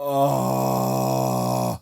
Oh,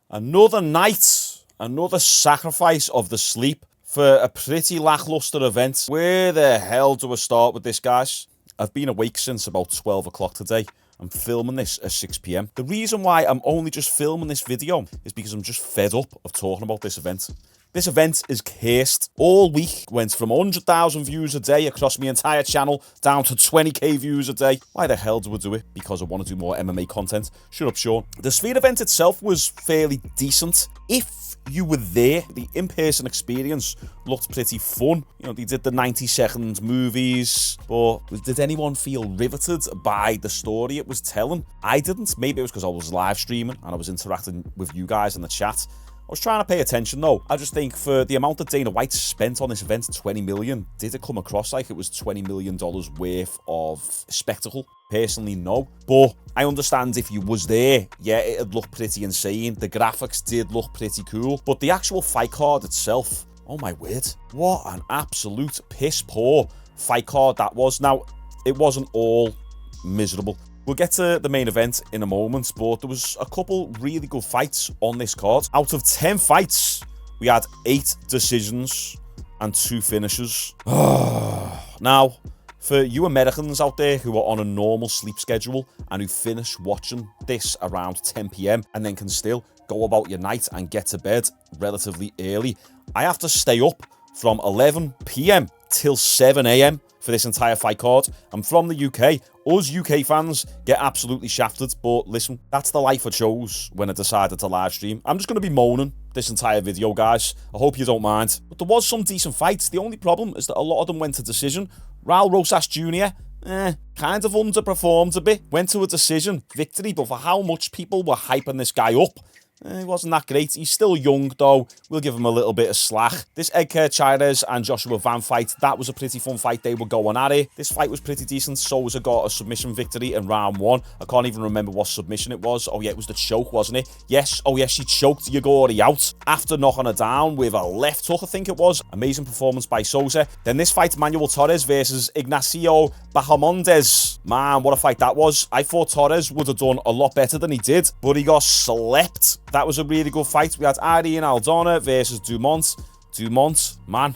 another night, another sacrifice of the sleep for a pretty lackluster event. Where the hell do I start with this, guys? I've been awake since about 12 o'clock today. I'm filming this at 6 p.m. The reason why I'm only just filming this video is because I'm just fed up of talking about this event. This event is cursed. All week went from 100,000 views a day across my entire channel down to 20k views a day. Why the hell do I do it? Because I want to do more MMA content. Shut up, Shaun. The Sphere event itself was fairly decent. If you were there, the in-person experience looked pretty fun. You know, they did the 90-second movies, but did anyone feel riveted by the story it was telling? I didn't. Maybe it was because I was live streaming and I was interacting with you guys in the chat. I was trying to pay attention though. I just think for the amount that Dana White spent on this event, 20 million, did it come across like it was $20 million worth of spectacle? Personally, no. But I understand if you was there, yeah, it'd look pretty insane. The graphics did look pretty cool. But the actual fight card itself, oh my word, what an absolute piss poor fight card that was. Now, it wasn't all miserable. We'll get to the main event in a moment, but there was a couple really good fights on this card. Out of 10 fights, we had 8 decisions and 2 finishes. Now, for you Americans out there who are on a normal sleep schedule and who finish watching this around 10 p.m. and then can still go about your night and get to bed relatively early, I have to stay up from 11 p.m. till 7 a.m. for this entire fight card. I'm from the UK. Us UK fans get absolutely shafted, but listen, that's the life I chose when I decided to live stream. I'm just going to be moaning this entire video, guys. I hope you don't mind. But there was some decent fights. The only problem is that a lot of them went to decision. Raul Rosas Jr., kind of underperformed a bit. Went to a decision victory, but for how much people were hyping this guy up, he wasn't that great. He's still young, though. We'll give him a little bit of slack. This Edgar Chairez and Joshua Van fight, that was a pretty fun fight. They were going at it. This fight was pretty decent. Souza got a submission victory in round 1. I can't even remember what submission it was. Oh, yeah, it was the choke, wasn't it? Yes. Oh, yeah, she choked Yagori out after knocking her down with a left hook, I think it was. Amazing performance by Souza. Then this fight, Manuel Torres versus Ignacio Bahamondes. Man, what a fight that was. I thought Torres would have done a lot better than he did, but he got slept. That was a really good fight. We had Irene Aldana versus Dumont. Dumont, man,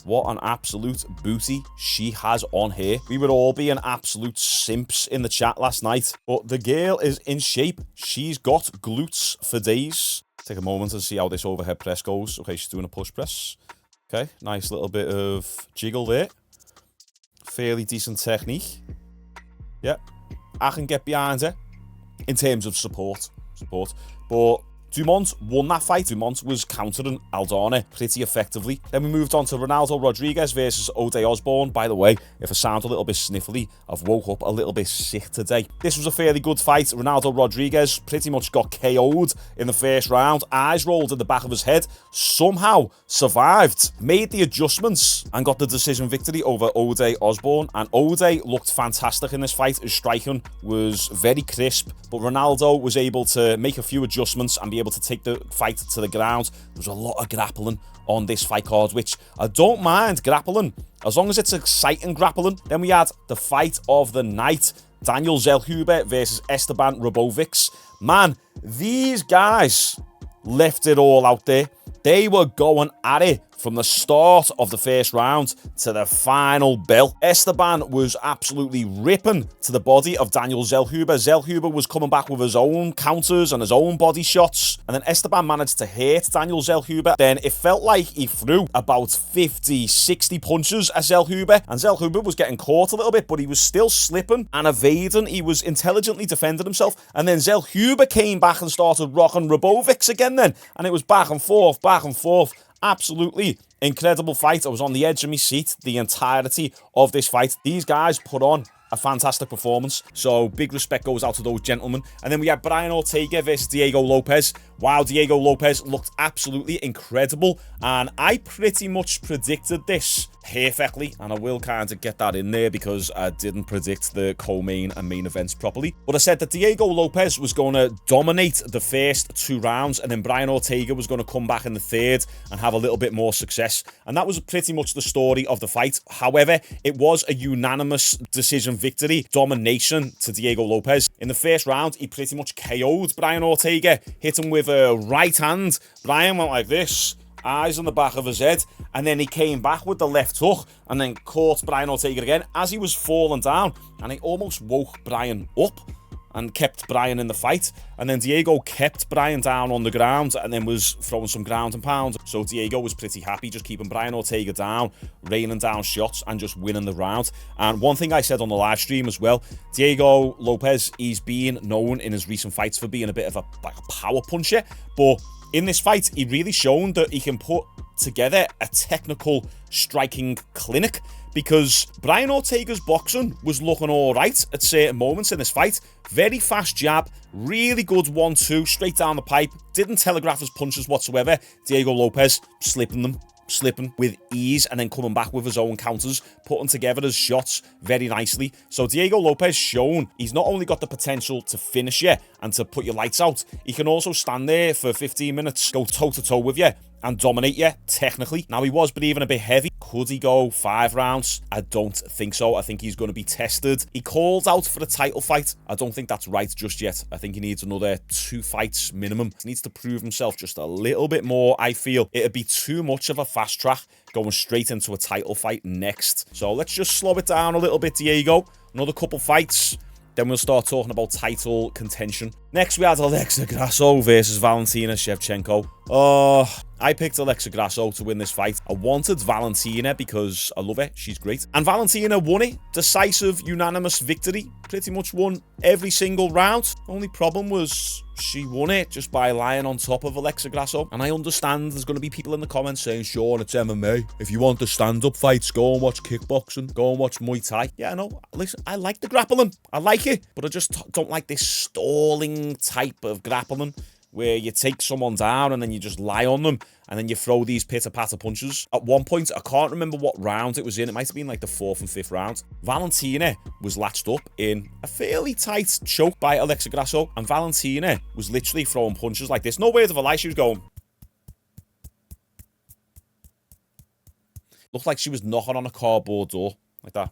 what an absolute booty she has on her. We were all being absolute simps in the chat last night, but the girl is in shape. She's got glutes for days. Take a moment to see how this overhead press goes. Okay, she's doing a push press. Okay, nice little bit of jiggle there. Fairly decent technique. Yeah, I can get behind her in terms of support. But Dumont won that fight. Dumont was countering Aldana pretty effectively. Then we moved on to Ronaldo Rodriguez versus Ode Osborne. By the way, if I sound a little bit sniffly, I've woke up a little bit sick today. This was a fairly good fight. Ronaldo Rodriguez pretty much got KO'd in the first round. Eyes rolled in the back of his head. Somehow survived, made the adjustments, and got the decision victory over Ode Osborne. And Ode looked fantastic in this fight. His striking was very crisp, but Ronaldo was able to make a few adjustments and be able to take the fight to the ground. There was a lot of grappling on this fight card, which I don't mind grappling, as long as it's exciting grappling. Then we had the fight of the night, Daniel Zellhuber versus Esteban Robovics. Man, these guys left it all out there. They were going at it from the start of the first round to the final bell. Esteban was absolutely ripping to the body of Daniel Zellhuber. Zellhuber was coming back with his own counters and his own body shots. And then Esteban managed to hit Daniel Zellhuber. Then it felt like he threw about 50, 60 punches at Zellhuber. And Zellhuber was getting caught a little bit, but he was still slipping and evading. He was intelligently defending himself. And then Zellhuber came back and started rocking Robovics again then. And it was back and forth, back and forth. Absolutely incredible fight. I was on the edge of my seat the entirety of this fight. These guys put on a fantastic performance, so big respect goes out to those gentlemen. And then we had Brian Ortega versus Diego Lopez. Wow, Diego Lopez looked absolutely incredible, and I pretty much predicted this perfectly, and I will kind of get that in there because I didn't predict the co-main and main events properly. But I said that Diego Lopez was going to dominate the first 2 rounds, and then Brian Ortega was going to come back in the third and have a little bit more success. And that was pretty much the story of the fight. However, it was a unanimous decision victory, domination to Diego Lopez. In the first round, he pretty much KO'd Brian Ortega, hit him with a right hand. Brian went like this, eyes on the back of his head, and then he came back with the left hook and then caught Brian Ortega again as he was falling down, and he almost woke Brian up and kept Brian in the fight. And then Diego kept Brian down on the ground and then was throwing some ground and pound. So Diego was pretty happy just keeping Brian Ortega down, raining down shots and just winning the round. And one thing I said on the live stream as well, Diego Lopez, he's been known in his recent fights for being a bit of a power puncher, but in this fight, he really shown that he can put together a technical striking clinic, because Brian Ortega's boxing was looking all right at certain moments in this fight. Very fast jab, really good 1-2, straight down the pipe, didn't telegraph his punches whatsoever. Diego Lopez slipping with ease and then coming back with his own counters, putting together his shots very nicely. So Diego Lopez shown he's not only got the potential to finish you and to put your lights out, he can also stand there for 15 minutes, go toe-to-toe with you and dominate you technically. Now, he was breathing a bit heavy. Could he go 5 rounds? I don't think so. I think he's going to be tested. He called out for a title fight. I don't think that's right just yet. I think he needs another 2 fights minimum. He needs to prove himself just a little bit more. I feel it'd be too much of a fast track going straight into a title fight next. So let's just slow it down a little bit, Diego. Another couple fights, then we'll start talking about title contention. Next, we had Alexa Grasso versus Valentina Shevchenko. I picked Alexa Grasso to win this fight. I wanted Valentina because I love her. She's great. And Valentina won it. Decisive, unanimous victory. Pretty much won every single round. Only problem was she won it just by lying on top of Alexa Grasso. And I understand there's going to be people in the comments saying, Shaun, it's MMA. If you want the stand-up fights, go and watch kickboxing. Go and watch Muay Thai. Yeah, I know. Listen, I like the grappling. I like it. But I just don't like this stalling type of grappling, where you take someone down and then you just lie on them and then you throw these pitter-patter punches. At one point, I can't remember what round it was in. It might have been like the 4th and 5th round. Valentina was latched up in a fairly tight choke by Alexa Grasso, and Valentina was literally throwing punches like this. No word of a lie, she was going. Looked like she was knocking on a cardboard door, like that.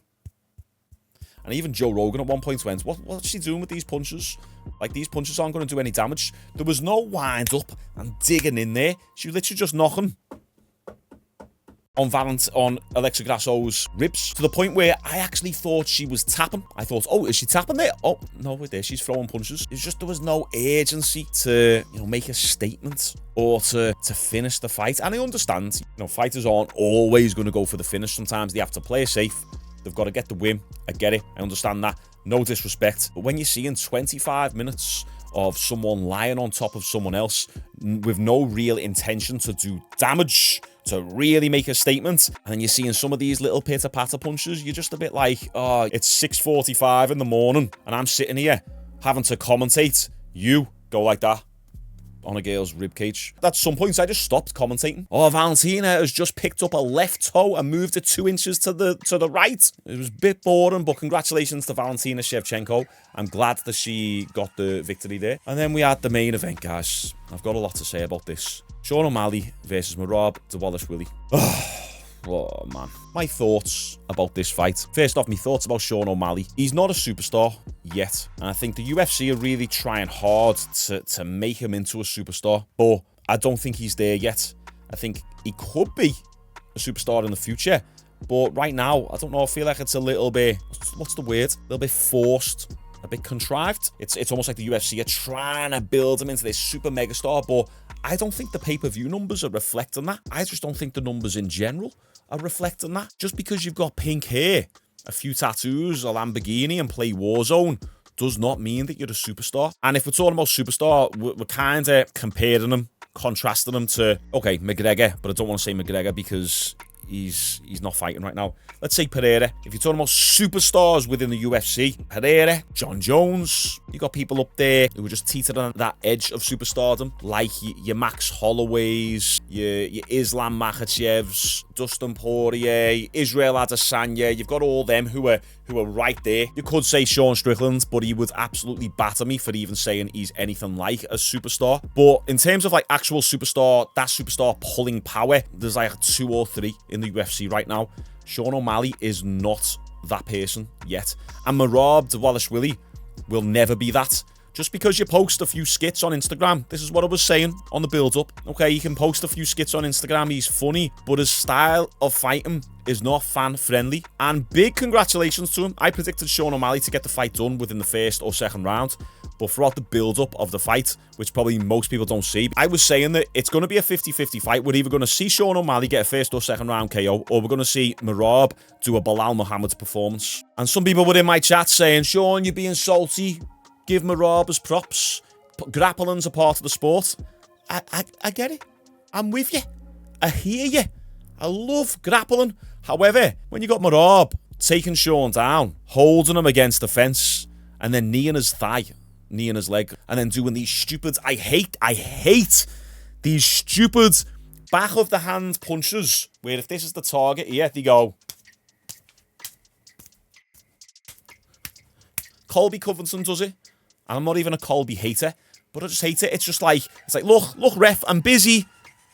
And even Joe Rogan at one point went, what's she doing with these punches? Like, these punches aren't going to do any damage. There was no wind up and digging in there. She was literally just knocking on Alexa Grasso's ribs, to the point where I actually thought she was tapping. I thought, oh, is she tapping there? Oh, no, we're there. She's throwing punches. It's just there was no urgency to, make a statement or to finish the fight. And I understand, fighters aren't always going to go for the finish. Sometimes they have to play it safe. They've got to get the win. I get it. I understand that. No disrespect. But when you're seeing 25 minutes of someone lying on top of someone else with no real intention to do damage, to really make a statement, and then you're seeing some of these little pitter-patter punches, you're just a bit like, oh, it's 6:45 in the morning, and I'm sitting here having to commentate. You go like that on a girl's ribcage. At some points, I just stopped commentating. Oh, Valentina has just picked up a left toe and moved it 2 inches to the right. It was a bit boring, but congratulations to Valentina Shevchenko. I'm glad that she got the victory there. And then we had the main event, guys. I've got a lot to say about this. Sean O'Malley versus Merab Dvalishvili. Oh, man. My thoughts about this fight. First off, my thoughts about Sean O'Malley. He's not a superstar yet. And I think the UFC are really trying hard to make him into a superstar. But I don't think he's there yet. I think he could be a superstar in the future. But right now, I don't know. I feel like it's a little bit, what's the word? A little bit forced. A bit contrived. It's almost like the UFC are trying to build him into this super megastar. But I don't think the pay-per-view numbers are reflecting that. I just don't think the numbers in general are reflecting that. Just because you've got pink hair, a few tattoos, a Lamborghini, and play Warzone does not mean that you're a superstar. And if we're talking about superstar, we're kind of comparing them, contrasting them to, okay, McGregor, but I don't want to say McGregor because he's not fighting right now. Let's say Pereira. If you're talking about superstars within the UFC, Pereira, Shaun Jones, you got people up there who were just teetered on that edge of superstardom, like your Max Holloways, your Islam Makhachevs, Dustin Poirier, Israel Adesanya. You've got all them who are right there. You could say Sean Strickland, but he would absolutely batter me for even saying he's anything like a superstar. But in terms of like actual superstar, that superstar pulling power, there's like 2 or 3 in the UFC right now. Sean O'Malley is not that person yet. And Merab Dvalishvili will never be that. Just because you post a few skits on Instagram, this is what I was saying on the build-up. Okay, you can post a few skits on Instagram, he's funny, but his style of fighting is not fan-friendly. And big congratulations to him. I predicted Sean O'Malley to get the fight done within the first or second round. But throughout the build-up of the fight, which probably most people don't see, I was saying that it's going to be a 50-50 fight. We're either going to see Sean O'Malley get a first or second round KO, or we're going to see Merab do a Bilal Muhammad performance. And some people were in my chat saying, Sean, you're being salty. Give Merab his props. Grappling's a part of the sport. I get it. I'm with you. I hear you. I love grappling. However, when you got Merab taking Sean down, holding him against the fence, and then kneeing his thigh, knee in his leg, and then doing these stupid, I hate these stupid back of the hand punches, where if this is the target here, they go. Colby Covington does it, and I'm not even a Colby hater, but I just hate it. It's like, look, ref, I'm busy,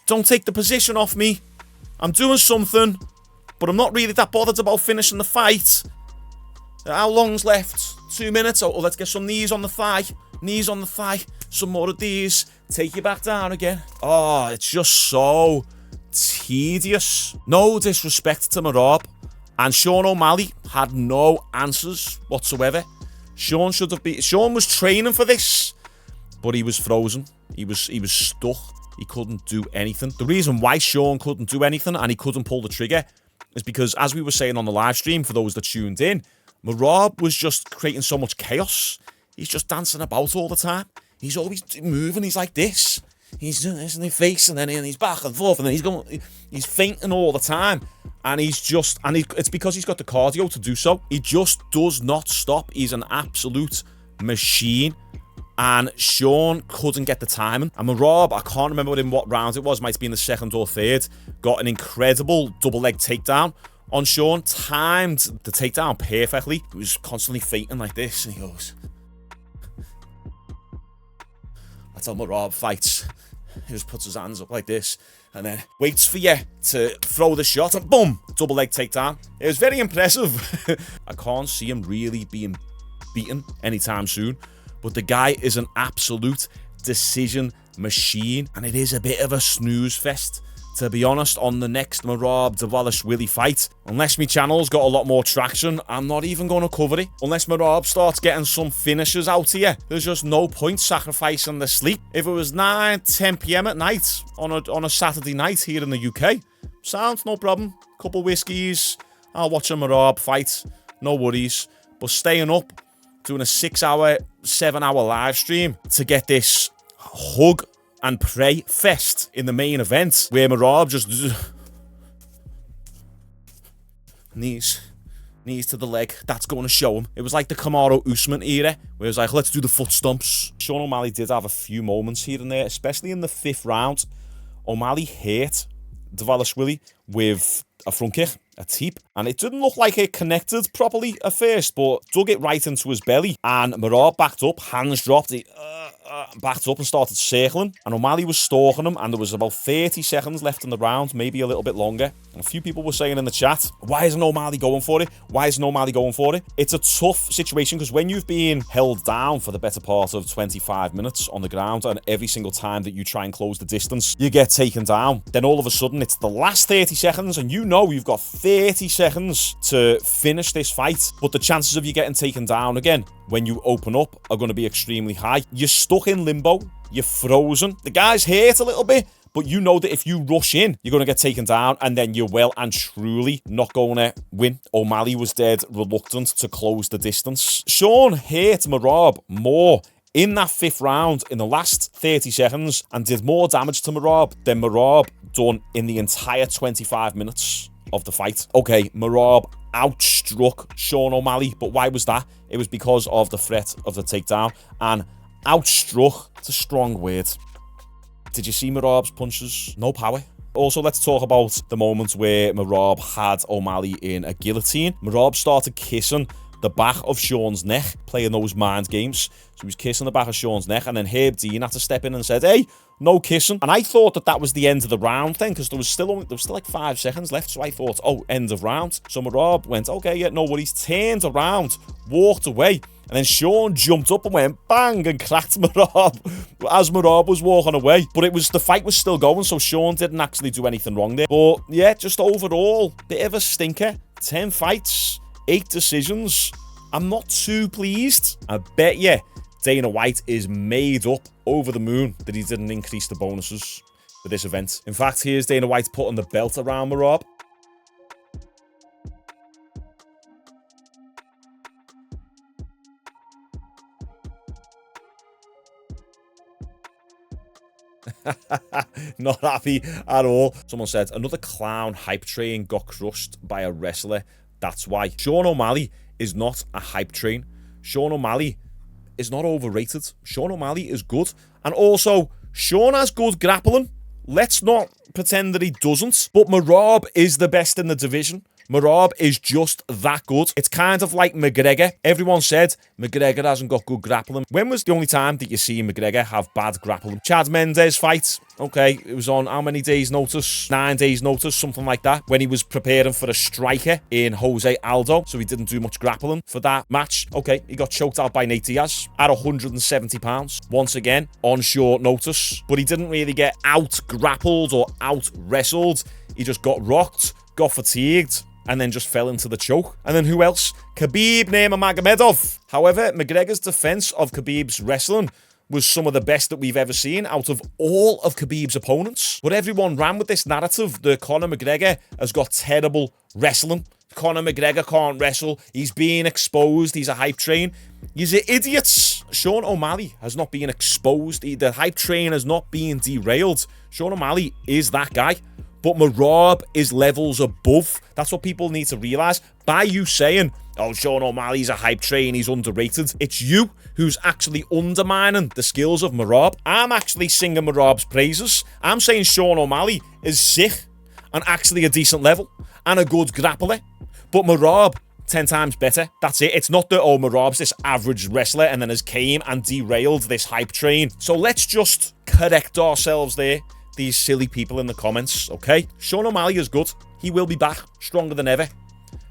don't take the position off me, I'm doing something, but I'm not really that bothered about finishing the fight. How long's left? 2 minutes? Oh, let's get some knees on the thigh. Knees on the thigh. Some more of these. Take you back down again. Oh, it's just so tedious. No disrespect to Merab. And Sean O'Malley had no answers whatsoever. Sean was training for this, but he was frozen. He was stuck. He couldn't do anything. The reason why Sean couldn't do anything and he couldn't pull the trigger is because, as we were saying on the live stream, for those that tuned in, Merab was just creating so much chaos. He's just dancing about all the time. He's always moving. He's like this. He's doing this and he's facing and he's back and forth and then he's fainting all the time. And it's because he's got the cardio to do so. He just does not stop. He's an absolute machine. And Sean couldn't get the timing. And Merab, I can't remember in what round it was, might have been the second or third, got an incredible double leg takedown on Sean, timed the takedown perfectly. He was constantly fainting like this, and he goes, that's how Merab fights. He just puts his hands up like this, and then waits for you to throw the shot, and boom, double leg takedown. It was very impressive. I can't see him really being beaten anytime soon, but the guy is an absolute decision machine, and it is a bit of a snooze fest, to be honest, on the next Merab Dvalishvili fight. Unless my channel's got a lot more traction, I'm not even going to cover it. Unless Merab starts getting some finishers out here, there's just no point sacrificing the sleep. If it was 9, 10 p.m. at night on a Saturday night here in the UK, sounds no problem. Couple whiskeys, I'll watch a Merab fight, no worries. But staying up, doing a 6-hour, 7-hour live stream to get this hug and pray fest in the main event, where Merab just knees to the leg, that's going to show him. It was like the Kamaru Usman era, where it was like, let's do the foot stomps. Sean O'Malley did have a few moments here and there, especially in the 5th round. O'Malley hit Dvalishvili with a front kick, a teep, and it didn't look like it connected properly at first, but dug it right into his belly, and Merab backed up, hands dropped, he backed up and started circling, and O'Malley was stalking him, and there was about 30 seconds left in the round, maybe a little bit longer, and a few people were saying in the chat, why isn't O'Malley going for it? Why isn't O'Malley going for it? It's a tough situation, because when you've been held down for the better part of 25 minutes on the ground, and every single time that you try and close the distance, you get taken down, then all of a sudden it's the last 30 seconds, and you know you've got 30 seconds to finish this fight, but the chances of you getting taken down again when you open up are going to be extremely high. You're stuck in limbo, you're frozen, the guy's hurt a little bit, but you know that if you rush in, you're going to get taken down, and then you're well and truly not going to win. O'Malley was dead reluctant to close the distance. Sean hurt Merab more in that 5th round, in the last 30 seconds, and did more damage to Merab than Merab done in the entire 25 minutes of the fight. Okay, Merab outstruck Sean O'Malley, but why was that? It was because of the threat of the takedown, and outstruck, it's a strong word. Did you see Merab's punches? No power. Also, let's talk about the moment where Merab had O'Malley in a guillotine. Merab started kissing the back of Shaun's neck, playing those mind games. So he was kissing the back of Shaun's neck, and then Herb Dean had to step in and said, hey, no kissing. And I thought that was the end of the round then, because there was still like 5 seconds left. So I thought, oh, end of round. So Merab went, okay, yeah, no worries. Turned around, walked away. And then Shaun jumped up and went bang and cracked Merab as Merab was walking away. But the fight was still going, so Shaun didn't actually do anything wrong there. But yeah, just overall, bit of a stinker. 10 fights, 8 decisions. I'm not too pleased. I bet you Dana White is made up over the moon that he didn't increase the bonuses for this event. In fact, here's Dana White putting the belt around Merab. Not happy at all. Someone said, another clown hype train got crushed by a wrestler. That's why. Sean O'Malley is not a hype train. Sean O'Malley is not overrated. Sean O'Malley is good. And also, Sean has good grappling. Let's not pretend that he doesn't. But Merab is the best in the division. Merab is just that good. It's kind of like McGregor. Everyone said McGregor hasn't got good grappling. When was the only time that you see McGregor have bad grappling? Chad Mendes fight. Okay, it was on how many days' notice? 9 days' notice, something like that. When he was preparing for a striker in Jose Aldo, so he didn't do much grappling for that match. Okay, he got choked out by Nate Diaz at 170 pounds. Once again, on short notice. But he didn't really get out-grappled or out-wrestled. He just got rocked, got fatigued, and then just fell into the choke. And then who else? Khabib Nurmagomedov. However, McGregor's defense of Khabib's wrestling was some of the best that we've ever seen out of all of Khabib's opponents. But everyone ran with this narrative that Conor McGregor has got terrible wrestling. Conor McGregor can't wrestle. He's being exposed. He's a hype train. You're idiots. Sean O'Malley has not been exposed. The hype train has not been derailed. Sean O'Malley is that guy. But Merab is levels above. That's what people need to realise. By you saying, oh, Sean O'Malley's a hype train, he's underrated, it's you who's actually undermining the skills of Merab. I'm actually singing Merab's praises. I'm saying Sean O'Malley is sick and actually a decent level and a good grappler. But Merab, 10 times better. That's it. It's not that, oh, Merab's this average wrestler and then has came and derailed this hype train. So let's just correct ourselves there. These silly people in the comments, okay? Sean O'Malley is good. He will be back stronger than ever.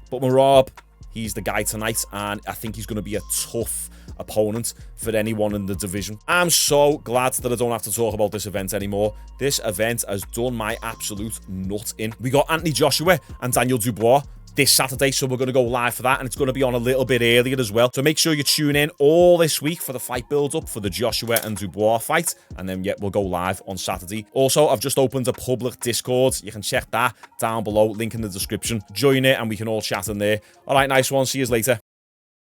But Merab, he's the guy tonight, and I think he's going to be a tough opponent for anyone in the division. I'm so glad that I don't have to talk about this event anymore. This event has done my absolute nut in. We got Anthony Joshua and Daniel Dubois this Saturday, so we're going to go live for that, and it's going to be on a little bit earlier as well. So make sure you tune in all this week for the fight build-up for the Joshua and Dubois fight, and then, yeah, we'll go live on Saturday. Also, I've just opened a public Discord. You can check that down below, link in the description. Join it, and we can all chat in there. All right, nice one. See you later.